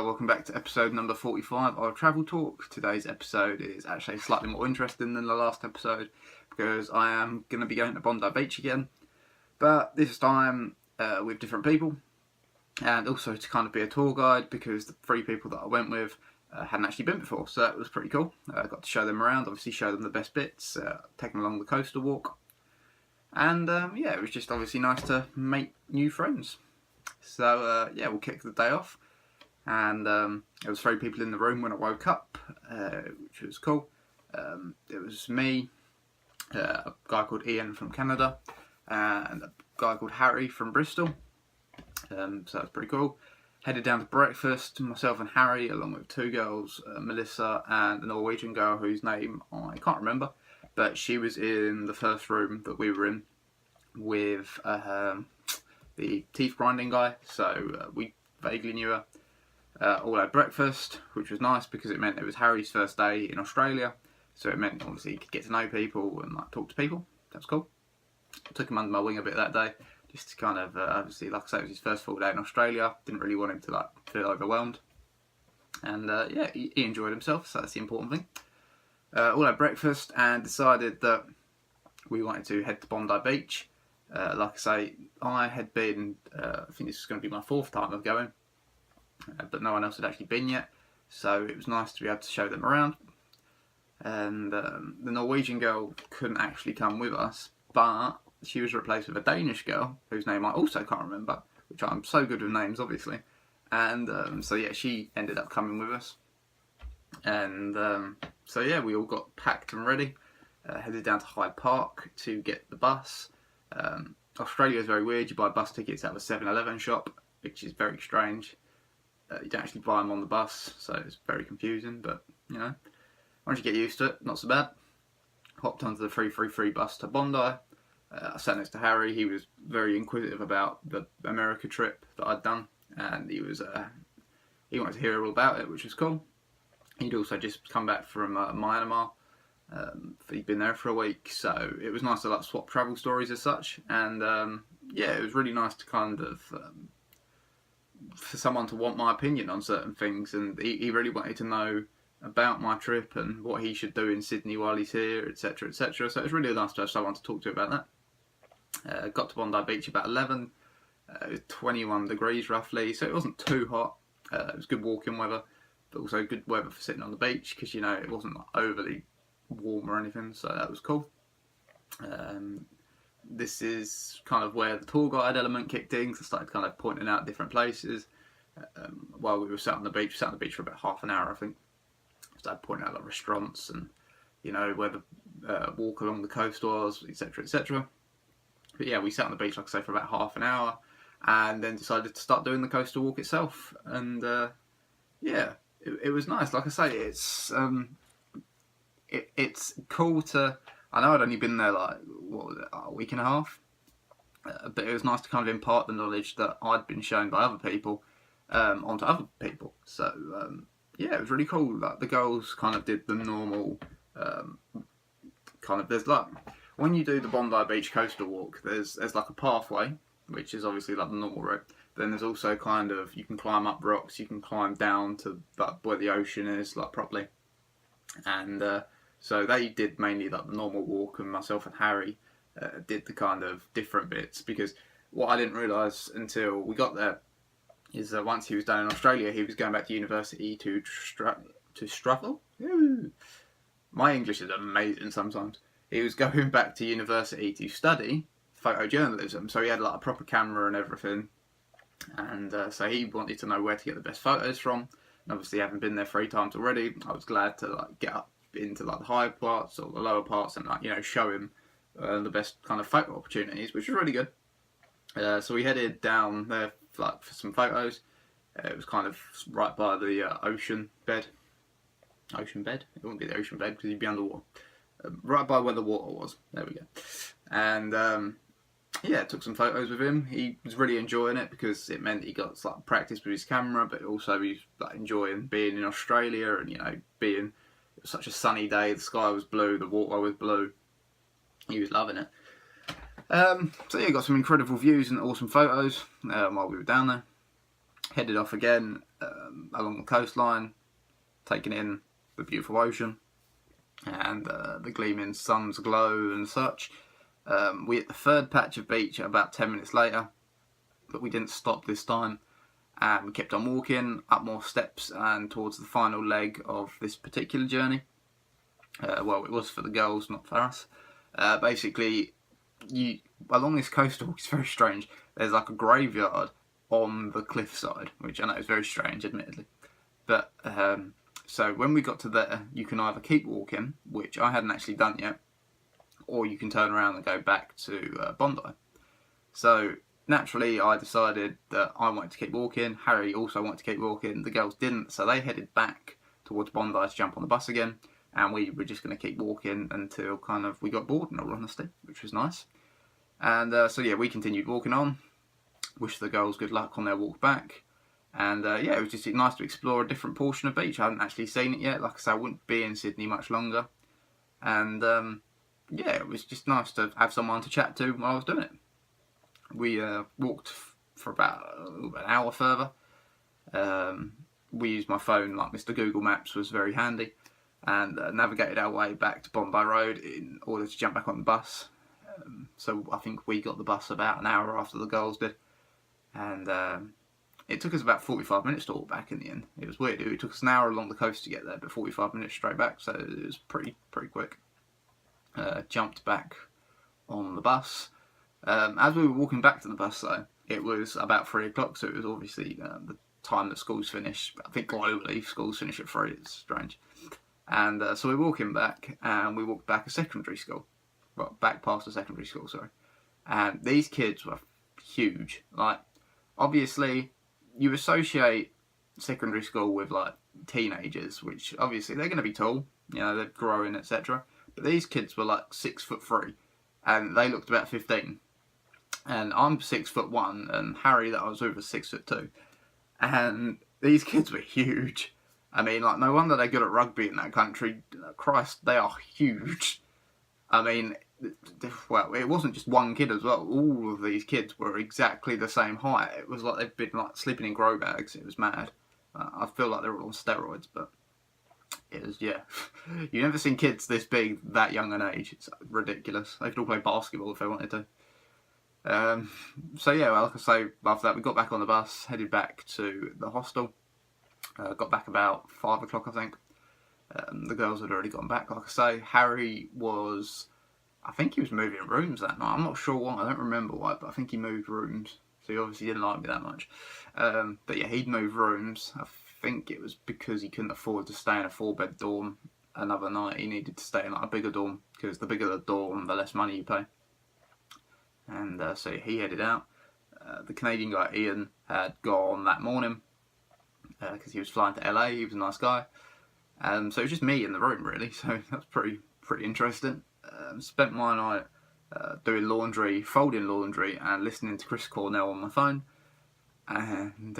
welcome back to episode number 45 of Travel Talk. Today's episode is actually slightly more interesting than the last episode because I am going to be going to Bondi Beach again, but this time with different people, and also to kind of be a tour guide because the three people that I went with hadn't actually been before, so that was pretty cool. I got to show them around, obviously show them the best bits, take them along the coastal walk, and it was just obviously nice to make new friends. So we'll kick the day off, and there was 3 people in the room when I woke up, which was cool. It was me, a guy called Ian from Canada, and a guy called Harry from Bristol. So that's pretty cool. Headed down to breakfast, myself and Harry, along with 2 girls, Melissa and a Norwegian girl whose name I can't remember, but she was in the first room that we were in with the teeth grinding guy, so we vaguely knew her. All had breakfast, which was nice because it meant it was Harry's first day in Australia, so it meant obviously he could get to know people and talk to people. That's cool. I took him under my wing a bit that day, just to kind of obviously, like I said, it was his first full day in Australia. Didn't really want him to feel overwhelmed, and he enjoyed himself, so that's the important thing. All had breakfast and decided that we wanted to head to Bondi Beach. Like I say, I had been, I think this was going to be my 4th time of going, but no one else had actually been yet, so it was nice to be able to show them around. And the Norwegian girl couldn't actually come with us, but she was replaced with a Danish girl, whose name I also can't remember, which I'm so good with names, obviously. And she ended up coming with us. And we all got packed and ready, headed down to Hyde Park to get the bus. Australia is very weird. You buy bus tickets out of a 7-Eleven shop, which is very strange. You don't actually buy them on the bus, so it's very confusing, but once you get used to it, not so bad. Hopped onto the 333 bus to Bondi. I sat next to Harry. He was very inquisitive about the America trip that I'd done, and he wanted to hear all about it, which was cool. He'd also just come back from Myanmar. He'd been there for a week, so it was nice to swap travel stories as such, and it was really nice to kind of for someone to want my opinion on certain things, and he really wanted to know about my trip and what he should do in Sydney while he's here, etc, etc. So it was really nice to have someone to talk to about that. Got to Bondi Beach about 11. It was 21 degrees roughly, so it wasn't too hot. It was good walking weather, but also good weather for sitting on the beach because it wasn't overly warm or anything, so that was cool. This is kind of where the tour guide element kicked in, because I started kind of pointing out different places while we were sat on the beach. We sat on the beach for about half an hour, I think. Started pointing out restaurants and where the walk along the coast was, etc, etc. But yeah, we sat on the beach, like I say, for about half an hour, and then decided to start doing the coastal walk itself. And it was nice. Like I say, it's cool to. I know I'd only been there a week and a half, but it was nice to kind of impart the knowledge that I'd been shown by other people onto other people. So it was really cool. The girls kind of did the normal there's when you do the Bondi Beach coastal walk, there's a pathway, which is obviously the normal route. Then there's also you can climb up rocks, you can climb down to where the ocean is properly, and so they did mainly the normal walk, and myself and Harry did the kind of different bits, because what I didn't realise until we got there is that once he was down in Australia, he was going back to university to travel. My English is amazing sometimes. He was going back to university to study photojournalism, so he had a proper camera and everything, and so he wanted to know where to get the best photos from. And obviously, having been there 3 times already, I was glad to get up into the high parts or the lower parts and show him the best kind of photo opportunities, which was really good. So we headed down there for some photos. It was kind of right by the ocean bed. Ocean bed? It wouldn't be the ocean bed because you'd be underwater. Right by where the water was. There we go. And took some photos with him. He was really enjoying it because it meant he got practice with his camera, but also he was enjoying being in Australia and being. It was such a sunny day. The sky was blue. The water was blue. He was loving it. Got some incredible views and awesome photos while we were down there. Headed off again, along the coastline, taking in the beautiful ocean and the gleaming sun's glow and such. We hit the third patch of beach about 10 minutes later, but we didn't stop this time, and we kept on walking up more steps and towards the final leg of this particular journey. Well, it was for the girls, not for us. Basically, along this coastal, it's very strange. There's like a graveyard on the cliffside, which I know is very strange, admittedly. But so when we got to there, you can either keep walking, which I hadn't actually done yet, or you can turn around and go back to Bondi. So naturally, I decided that I wanted to keep walking. Harry also wanted to keep walking. The girls didn't, so they headed back towards Bondi to jump on the bus again. And we were just going to keep walking until kind of we got bored, in all honesty, which was nice. And so yeah, we continued walking on. Wish the girls good luck on their walk back. And yeah, it was just nice to explore a different portion of beach. I hadn't actually seen it yet. Like I said, I wouldn't be in Sydney much longer. And yeah, it was just nice to have someone to chat to while I was doing it. We walked for about an hour further. We used my phone, like Mr. Google Maps was very handy, and navigated our way back to Bondi Road in order to jump back on the bus. So I think we got the bus about an hour after the girls did. And it took us about 45 minutes to walk back in the end. It was weird. It took us an hour along the coast to get there, but 45 minutes straight back, so it was pretty quick. Jumped back on the bus. As we were walking back to the bus, though, it was about 3 o'clock, so it was obviously the time that schools finish. I think globally, schools finish at 3. It's strange. And so we're walking back, and we walked back a secondary school. Well, back past a secondary school, sorry. And these kids were huge. Like, obviously, you associate secondary school with, like, teenagers, which, obviously, they're going to be tall. You know, they're growing, etc. But these kids were, like, 6'3", and they looked about 15. And I'm 6'1", and Harry that I was with was 6'2". And these kids were huge. I mean, like, no wonder they're good at rugby in that country. Christ, they are huge. I mean, well, it wasn't just one kid as well. All of these kids were exactly the same height. It was like they'd been like sleeping in grow bags. It was mad. I feel like they were all on steroids, but it was, yeah. You've never seen kids this big, that young an age. It's ridiculous. They could all play basketball if they wanted to. So yeah, well, like I say, after that we got back on the bus, headed back to the hostel. Got back about 5 o'clock, I think. The girls had already gone back. Like I say, Harry was, I think he was moving rooms that night. I'm not sure why. I don't remember why, but I think he moved rooms. So he obviously didn't like me that much. But yeah, he'd moved rooms. I think it was because he couldn't afford to stay in a 4-bed dorm another night. He needed to stay in like a bigger dorm, because the bigger the dorm, the less money you pay. And so he headed out. The Canadian guy, Ian, had gone that morning because he was flying to LA. He was a nice guy. So it was just me in the room, really. So that's pretty interesting. Spent my night doing laundry, folding laundry, and listening to Chris Cornell on my phone. And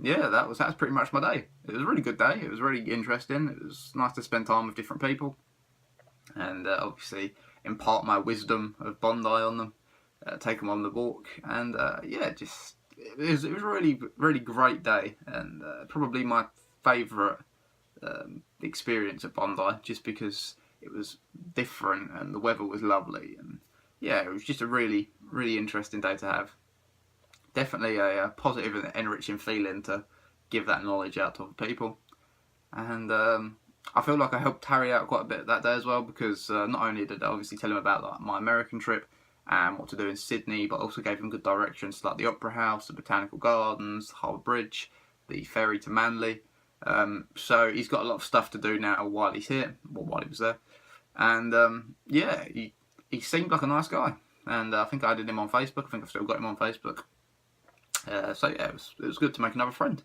yeah, that's pretty much my day. It was a really good day. It was really interesting. It was nice to spend time with different people, and obviously impart my wisdom of Bondi on them. Take them on the walk, and yeah, just it was a really great day, and probably my favourite experience at Bondi, just because it was different and the weather was lovely, and yeah, it was just a really interesting day to have. Definitely a positive and enriching feeling to give that knowledge out to other people, and I feel like I helped Harry out quite a bit that day as well, because not only did I obviously tell him about like my American trip and what to do in Sydney, but also gave him good directions to like the Opera House, the Botanical Gardens, Harbour Bridge, the ferry to Manly. So he's got a lot of stuff to do now while he's here, or while he was there. And yeah, he seemed like a nice guy. And I think I added him on Facebook. I think I've still got him on Facebook. So yeah, it was good to make another friend.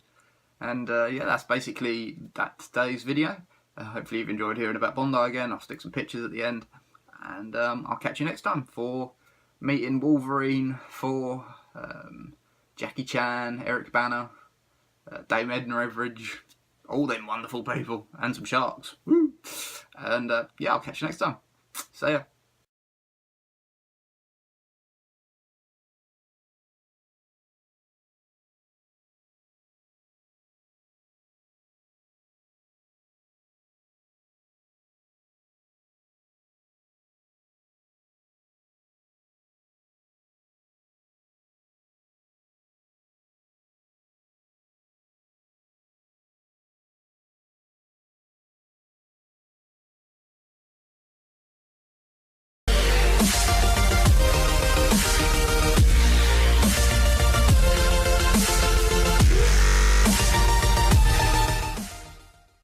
And yeah, that's basically today's video. Hopefully you've enjoyed hearing about Bondi again. I'll stick some pictures at the end. And I'll catch you next time for meeting Wolverine, for Jackie Chan, Eric Bana, Dame Edna Everidge, all them wonderful people, and some sharks. Woo! And yeah, I'll catch you next time. See ya.